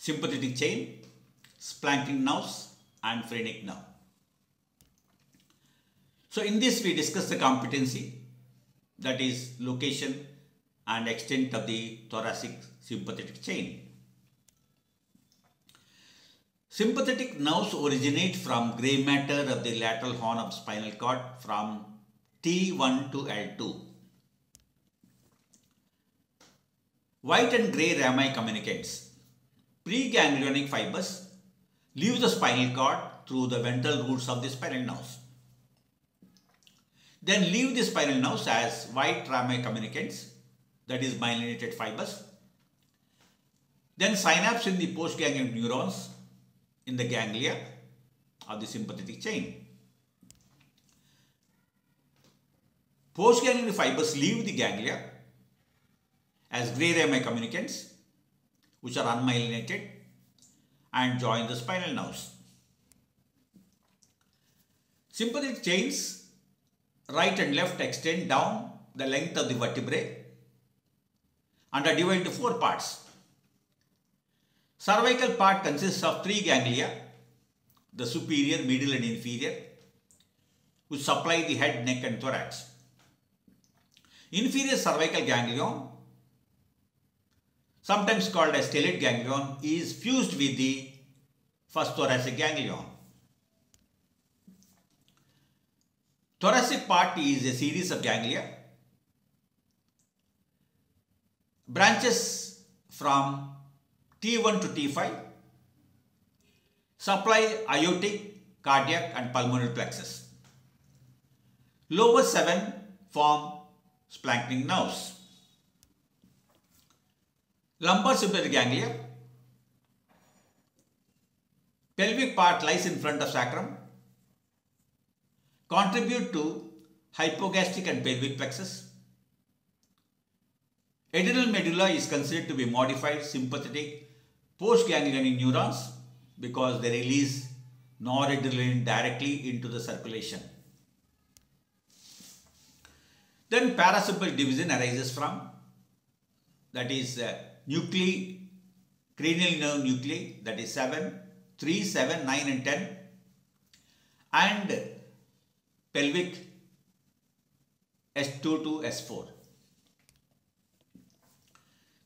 sympathetic chain, splanchnic nerves and phrenic nerve. So in this we discuss the competency, that is location and extent of the thoracic sympathetic chain. Sympathetic nerves originate from grey matter of the lateral horn of spinal cord from T1 to L2. White and grey rami communicants, preganglionic fibers, leave the spinal cord through the ventral roots of the spinal nerves. Then leave the spinal nerves as white rami communicants, that is myelinated fibers. Then synapse in the postganglionic neurons in the ganglia of the sympathetic chain. Postganglionic fibers leave the ganglia as grey rami communicants, which are unmyelinated, and join the spinal nerves. Sympathetic chains right and left extend down the length of the vertebrae and are divided into 4 parts. Cervical part consists of 3 ganglia, the superior, middle and inferior, which supply the head, neck and thorax. Inferior cervical ganglion, sometimes called as stellate ganglion, is fused with the first thoracic ganglion. Thoracic part is a series of ganglia, branches from T1 to T5, supply aortic, cardiac and pulmonary plexus. Lower 7 form splanchnic nerves. Lumbar sympathetic ganglia. Pelvic part lies in front of sacrum. Contribute to hypogastic and pelvic plexus. Adrenal medulla is considered to be modified sympathetic postganglionic neurons because they release noradrenaline directly into the circulation. Then parasympathetic division arises from, that is nuclei, cranial nerve nuclei, that is 7, 3, 7, 9 and 10, and pelvic S2 to S4.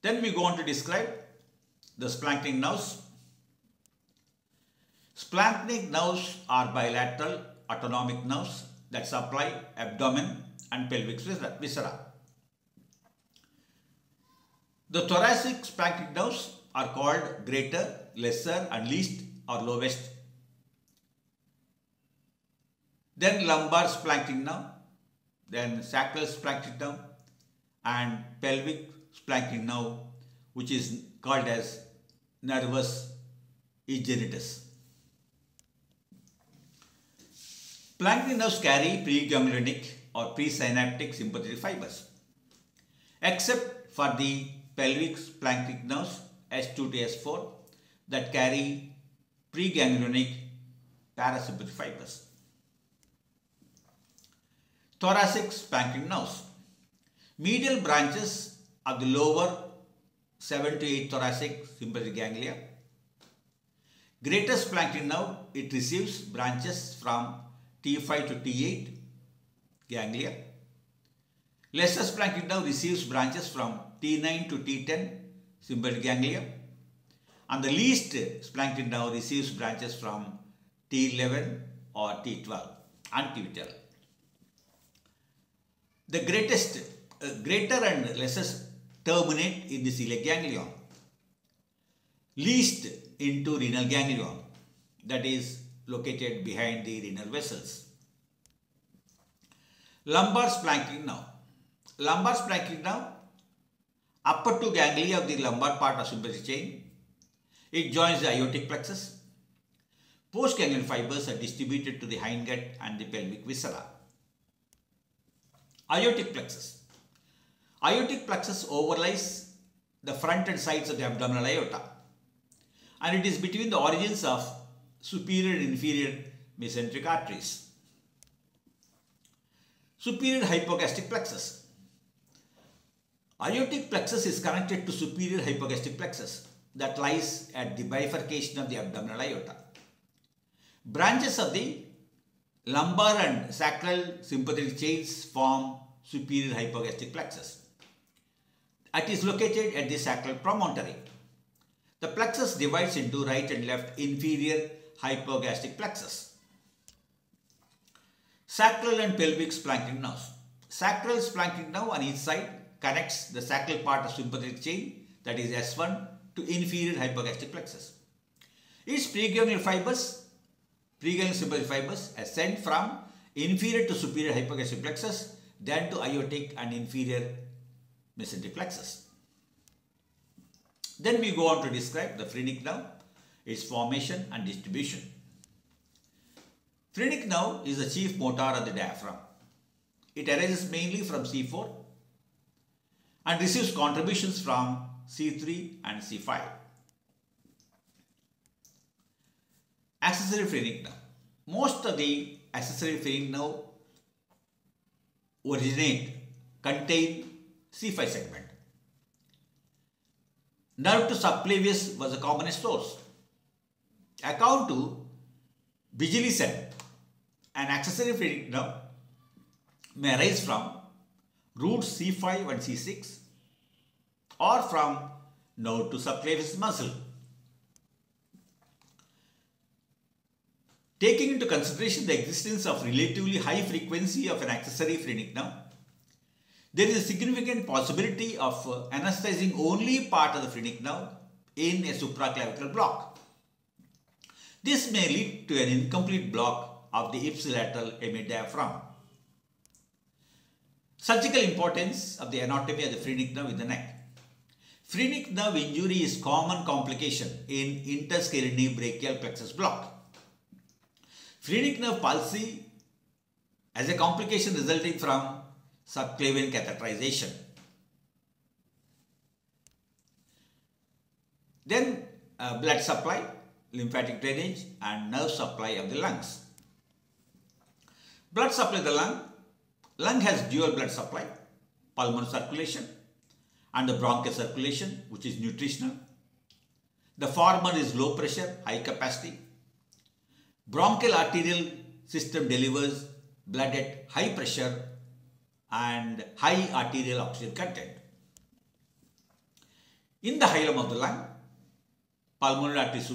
Then we go on to describe the splanchnic nerves. Splanchnic nerves are bilateral autonomic nerves that supply abdomen and pelvic viscera. The thoracic splanchnic nerves are called greater, lesser and least or lowest. Then lumbar splanchnic nerve, then sacral splanchnic nerve and pelvic splanchnic nerve, which is called as nervus egenitus. Splanchnic nerves carry preganglionic or presynaptic sympathetic fibers, except for the pelvic splanchnic nerves S2 to S4 that carry preganglionic parasympathetic fibers. Thoracic splanchnic nerves. Medial branches of the lower 7 to 8 thoracic sympathetic ganglia. Greater splanchnic nerve, it receives branches from T5 to T8 ganglia. Lesser splanchnic nerve receives branches from T9 to T10 sympathetic ganglia. And the least splanchnic nerve receives branches from T11 or T12 and T12. The greater and lesser terminate in the celiac ganglion, least into renal ganglion, that is located behind the renal vessels. Lumbar splanchnic nerve. Lumbar splanchnic nerve, upper 2 ganglia of the lumbar part of sympathetic chain. It joins the aortic plexus. Postganglion fibers are distributed to the hindgut and the pelvic viscera. Aortic plexus. Aortic plexus overlies the front and sides of the abdominal aorta, and it is between the origins of superior and inferior mesenteric arteries. Superior hypogastic plexus. Aortic plexus is connected to superior hypogastic plexus. that lies at the bifurcation of the abdominal aorta. Branches of the lumbar and sacral sympathetic chains form superior hypogastic plexus. It is located at the sacral promontory. The plexus divides into right and left inferior hypogastic plexus. Sacral and pelvic splanchnic nerves. Sacral splanchnic nerve on each side connects the sacral part of sympathetic chain, that is S1, to inferior hypogastic plexus. Its preganglial sympathetic fibers ascend from inferior to superior hypogastic plexus, then to aortic and inferior mesenteric plexus. Then we go on to describe the phrenic nerve, its formation and distribution. Phrenic nerve is the chief motor of the diaphragm. It arises mainly from C4 and receives contributions from C3 and C5. Accessory phrenic nerve. Most of the accessory phrenic nerve contain C5 segment. Nerve to subclavius was the commonest source. According to Bigelow, an accessory phrenic nerve may arise from roots C5 and C6 or from node to subclavius muscle. Taking into consideration the existence of relatively high frequency of an accessory phrenic nerve, there is a significant possibility of anesthetizing only part of the phrenic nerve in a supraclavicular block. This may lead to an incomplete block of the ipsilateral hemidiaphragm. Surgical importance of the anatomy of the phrenic nerve in the neck. Phrenic nerve injury is common complication in interscalene brachial plexus block. Phrenic nerve palsy as a complication resulting from subclavian catheterization. Then blood supply, lymphatic drainage and nerve supply of the lungs. Blood supply of the lung. Lung has dual blood supply, pulmonary circulation and the bronchial circulation, which is nutritional. The former is low pressure, high capacity. Bronchial arterial system delivers blood at high pressure and high arterial oxygen content. In the hilum of the lung, pulmonary artery is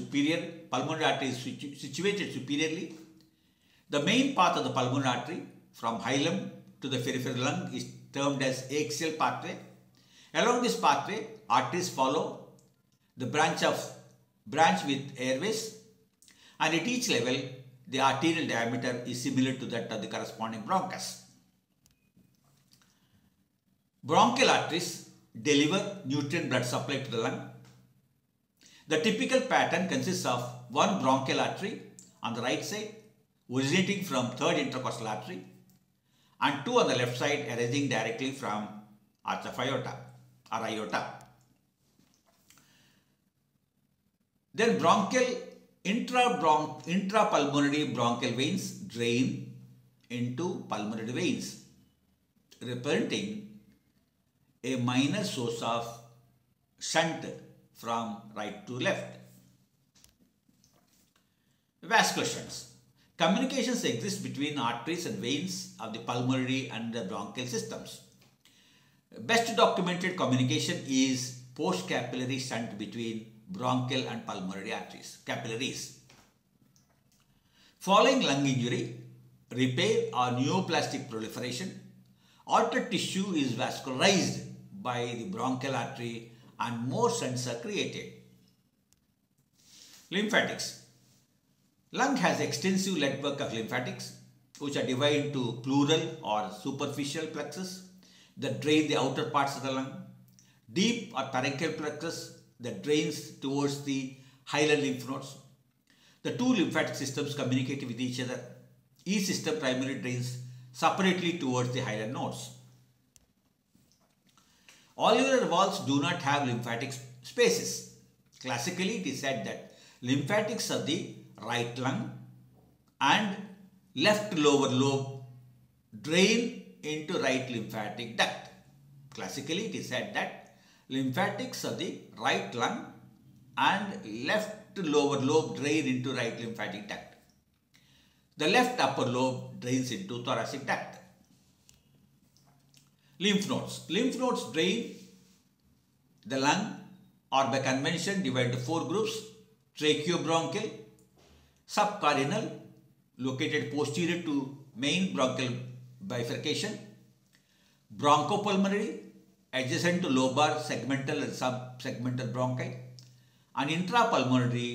situated superiorly. The main path of the pulmonary artery from hilum to the peripheral lung is termed as axial pathway. Along this pathway, arteries follow the branch with airways, and at each level, the arterial diameter is similar to that of the corresponding bronchus. Bronchial arteries deliver nutrient blood supply to the lung. The typical pattern consists of one bronchial artery on the right side originating from third intercostal artery and two on the left side arising directly from arch of aorta or aorta. Then intrapulmonary bronchial veins drain into pulmonary veins, representing a minor source of shunt from right to left. Vascular shunts. Communications exist between arteries and veins of the pulmonary and the bronchial systems. Best documented communication is post-capillary shunt between bronchial and pulmonary arteries, capillaries. Following lung injury, repair or neoplastic proliferation, altered tissue is vascularized by the bronchial artery and more shunts are created. Lymphatics. Lung has extensive network of lymphatics which are divided into pleural or superficial plexus that drain the outer parts of the lung, deep or parenchymal plexus that drains towards the hilar lymph nodes. The two lymphatic systems communicate with each other. Each system primarily drains separately towards the hilar nodes. Alveolar valves do not have lymphatic spaces. Classically, it is said that lymphatics of the right lung and left lower lobe drain into right lymphatic duct. Classically, it is said that lymphatics of the right lung and left lower lobe drain into right lymphatic duct. The left upper lobe drains into thoracic duct. Lymph nodes. Lymph nodes drain the lung or by convention divided into 4 groups: tracheobronchial, subcarinal, located posterior to main bronchial bifurcation; bronchopulmonary, adjacent to lobar segmental and subsegmental bronchi; and intrapulmonary,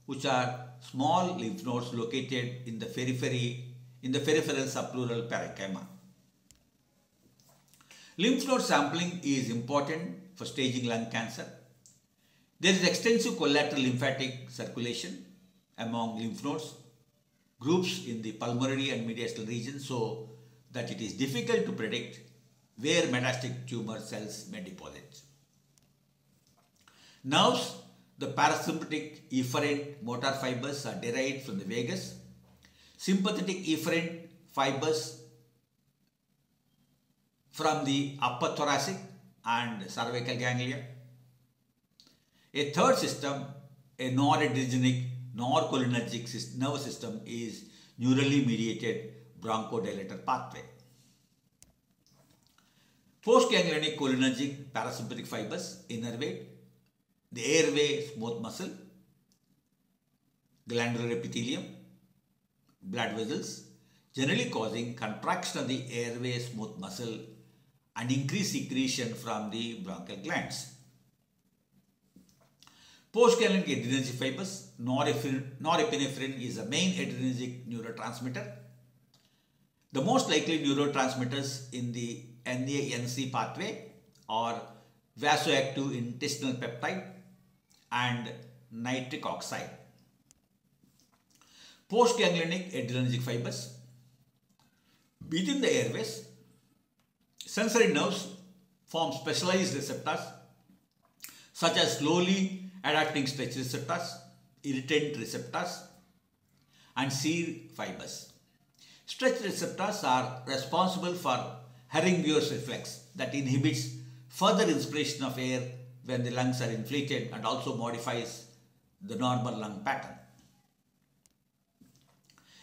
which are small lymph nodes located in the peripheral subpleural parenchyma. Lymph node sampling is important for staging lung cancer. There is extensive collateral lymphatic circulation among lymph nodes groups in the pulmonary and mediastinal region, so that it is difficult to predict where metastatic tumor cells may deposit. Nerves. The parasympathetic efferent motor fibers are derived from the vagus. Sympathetic efferent fibers from the upper thoracic and cervical ganglia. A third system, a noradrenergic, norcholinergic nervous system, is neurally mediated bronchodilator pathway. Postganglionic cholinergic parasympathetic fibers innervate the airway smooth muscle, glandular epithelium, blood vessels, generally causing contraction of the airway smooth muscle and increased secretion from the bronchial glands. Postganglionic adrenergic fibers. Norepinephrine is the main adrenergic neurotransmitter. The most likely neurotransmitters in the NA-NC pathway are vasoactive intestinal peptide and nitric oxide. Postganglionic adrenergic fibers. Within the airways, sensory nerves form specialized receptors such as slowly adapting stretch receptors, irritant receptors, and shear fibers. Stretch receptors are responsible for Herringbuer's reflex that inhibits further inspiration of air when the lungs are inflated and also modifies the normal lung pattern.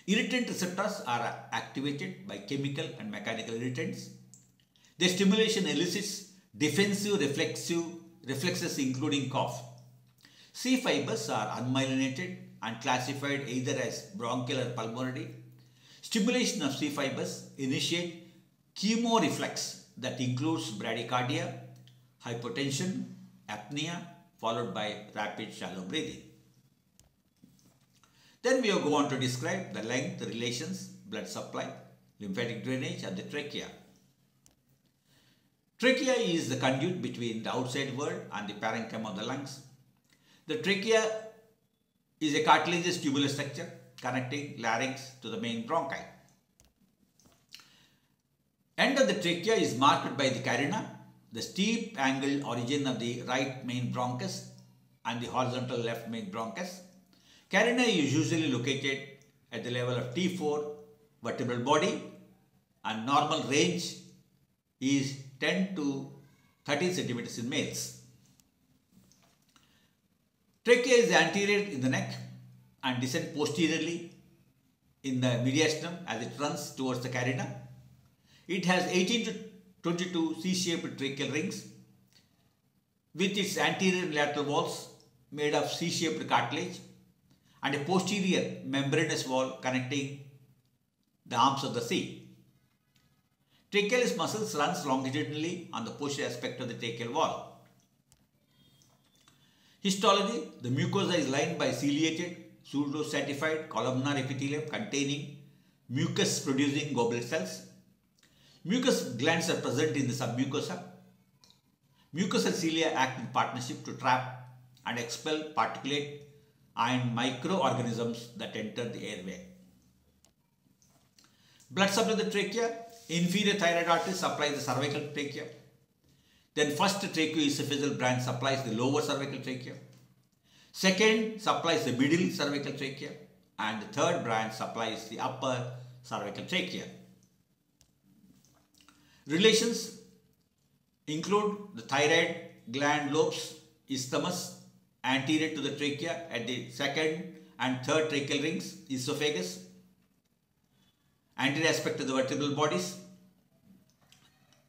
Irritant receptors are activated by chemical and mechanical irritants. Their stimulation elicits defensive reflexes including cough. C fibers are unmyelinated and classified either as bronchial or pulmonary. Stimulation of C fibers initiate chemoreflex that includes bradycardia, hypotension, apnea, followed by rapid shallow breathing. Then we will go on to describe the length, relations, blood supply, lymphatic drainage and the trachea. Trachea is the conduit between the outside world and the parenchyma of the lungs. The trachea is a cartilaginous tubular structure connecting larynx to the main bronchi. End of the trachea is marked by the carina, the steep angled origin of the right main bronchus and the horizontal left main bronchus. Carina is usually located at the level of T4 vertebral body and normal range is 10 to 13 centimeters in males. Trachea is anterior in the neck and descends posteriorly in the mediastinum as it runs towards the carina. It has 18 to 22 C-shaped tracheal rings with its anterior and lateral walls made of C-shaped cartilage and a posterior membranous wall connecting the arms of the C. Trachealis muscles runs longitudinally on the posterior aspect of the tracheal wall. Histology. The mucosa is lined by ciliated, pseudo-stratified columnar epithelium containing mucus-producing goblet cells. Mucus glands are present in the submucosa. Mucus and cilia act in partnership to trap and expel particulate and microorganisms that enter the airway. Blood supply to the trachea. Inferior thyroid artery supplies the cervical trachea. Then first tracheoesophageal branch supplies the lower cervical trachea. Second supplies the middle cervical trachea. And the third branch supplies the upper cervical trachea. Relations include the thyroid gland lobes, isthmus, anterior to the trachea at the second and third tracheal rings, esophagus, anterior aspect of the vertebral bodies,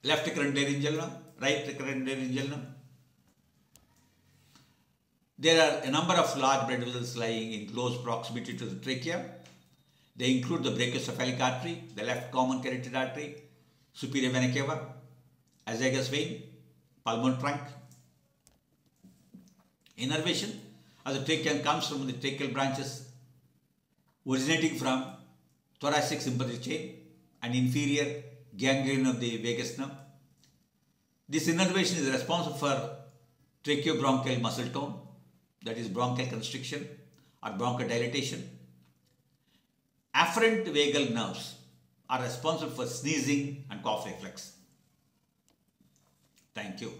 left recurrent laryngeal, right recurrent laryngeal. There are a number of large blood vessels lying in close proximity to the trachea. They include the brachiocephalic artery, the left common carotid artery, superior vena cava, azygous vein, pulmonary trunk. Innervation of the trachea comes from the tracheal branches originating from thoracic sympathetic chain and inferior ganglion of the vagus nerve. This innervation is responsible for tracheobronchial muscle tone, that is bronchial constriction or bronchodilation. Afferent vagal nerves are responsible for sneezing and cough reflex. Thank you.